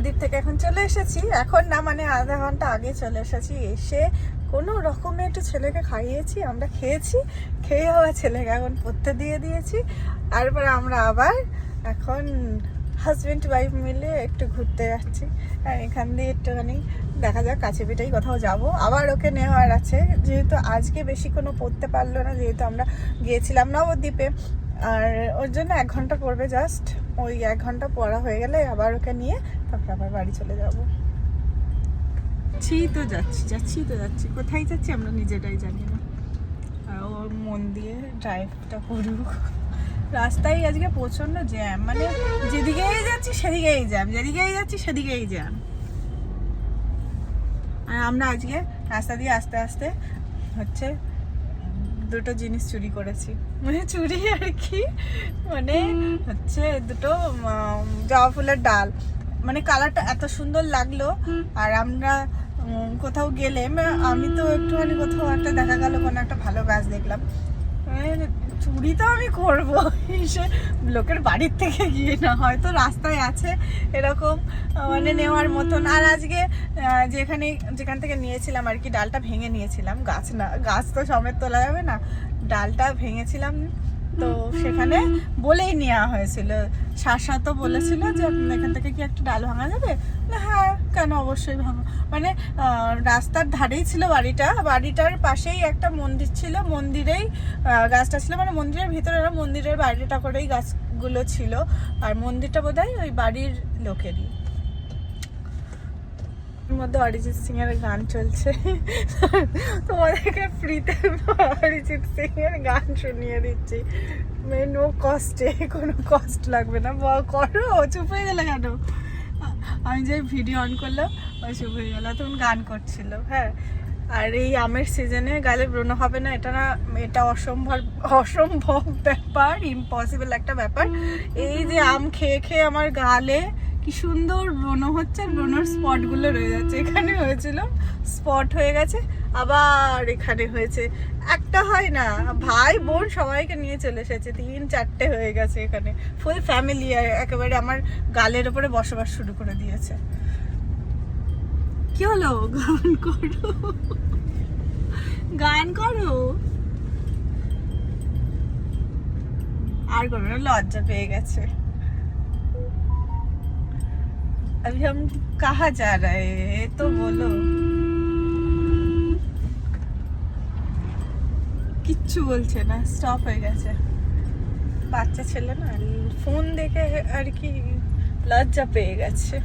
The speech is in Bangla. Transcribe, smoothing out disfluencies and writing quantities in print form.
নবদ্বীপ থেকে এখন চলে এসেছি, এখন না মানে আধা ঘন্টা আগে চলে এসেছি। এসে কোনো রকমে একটু ছেলেকে খাইয়েছি, আমরা খেয়েছি, খেয়ে আবার ছেলেকে এখন পড়তে দিয়ে দিয়েছি। তারপরে আমরা আবার এখন হাজব্যান্ড ওয়াইফ মিলে একটু ঘুরতে যাচ্ছি। আর এখান দিয়ে একটুখানি দেখা যাক, কাছে পিঠেই কোথাও যাব। আবার ওকে নেওয়ার আছে, যেহেতু আজকে বেশি কোনো পড়তে পারলো না, যেহেতু আমরা গিয়েছিলাম নবদ্বীপে। আর ওর জন্য 1 ঘন্টা পড়বে জাস্ট। ওই 1 ঘন্টা পড়া হয়ে গেলে আবার ওকে নিয়ে তারপর আবার বাড়ি চলে যাব। যাচ্ছি কোথায় যাচ্ছি আমরা নিজেরাই জানি না। আর ওর মন দিয়ে ড্রাইভটা করুক। রাস্তায় আজকে প্রচন্ড জ্যাম, মানে যেদিকেই যাচ্ছি সেদিকেই জ্যাম, যেদিকেই যাচ্ছি সেদিকেই জ্যাম। আর আমরা আজকে রাস্তা দিয়ে আস্তে আস্তে হচ্ছে 2টো জিনিস চুরি করেছি, মানে চুরি আর কি, মানে হচ্ছে 2টো জবা ফুলের ডাল। মানে কালারটা এত সুন্দর লাগলো। আর আমরা কোথাও গেলে, আমি তো একটুখানি কোথাও একটা দেখা গেল কোনো একটা ভালো গাছ দেখলাম, চুরি তো আমি করবো, সে লোকের বাড়ির থেকে গিয়ে না, হয়তো রাস্তায় আছে এরকম মানে নেওয়ার মতন। আর আজকে যেখান থেকে নিয়েছিলাম আর কি, ডালটা ভেঙে নিয়েছিলাম, গাছ তো সমেত তোলা যাবে না, ডালটা ভেঙেছিলাম। তো সেখানে বলেই নেওয়া হয়েছিল, শাসা তো বলেছিল যে এখান থেকে কি একটা ডাল ভাঙা যাবে। হ্যাঁ, কেন, অবশ্যই ভাঙা। মানে রাস্তার ধারেই ছিল বাড়িটার পাশেই একটা মন্দির ছিল, মন্দিরেই গাছটা ছিল, মানে মন্দিরের ভিতরে না, মন্দিরের বাইরেটা করেই গাছগুলো ছিল। আর মন্দিরটা বোধহয় ওই বাড়ির লোকেরই। মধ্যে অরিজিৎ সিং এর গান চলছে, তোমাদেরকে ফ্রিতে অরিজিৎ সিং এর গান শুনিয়ে দিচ্ছি, নো কস্টে, কোনো কস্ট লাগবে না। করো, চুপ হয়ে গেলে কেন? আমি যে ভিডিও অন করলাম ওই চুপ হয়ে গেল, তখন গান করছিল। হ্যাঁ, আর এই আমের সিজনে গালে ব্রণ হবে না, এটা অসম্ভব ব্যাপার, ইম্পসিবল একটা ব্যাপার। এই যে আম খেয়ে খেয়ে আমার গালে কি সুন্দর ব্রণ হচ্ছে, আর ব্রণর স্পট গুলো রয়ে যাচ্ছে। এখানে হয়েছিল, স্পট হয়ে গেছে, আবার এখানে হয়েছে, একটা হয় না, ভাই বোন সবাইকে নিয়ে চলে এসেছে, 3-4টে হয়ে গেছে এখানে। ফুল ফ্যামিলি একেবারে আমার গালের উপরে বসবাস শুরু করে দিয়েছে। কি হলো? গান করো আর করবে না, লজ্জা পেয়ে গেছে। अभी हम कहाँ जा रहे हैं तो बोलो। কিচ্ছু বলছে না, স্টপ হয়ে গেছে। বাচ্চা ছেলে না, ফোন দেখে আর কি লজ্জা পেয়ে গেছে।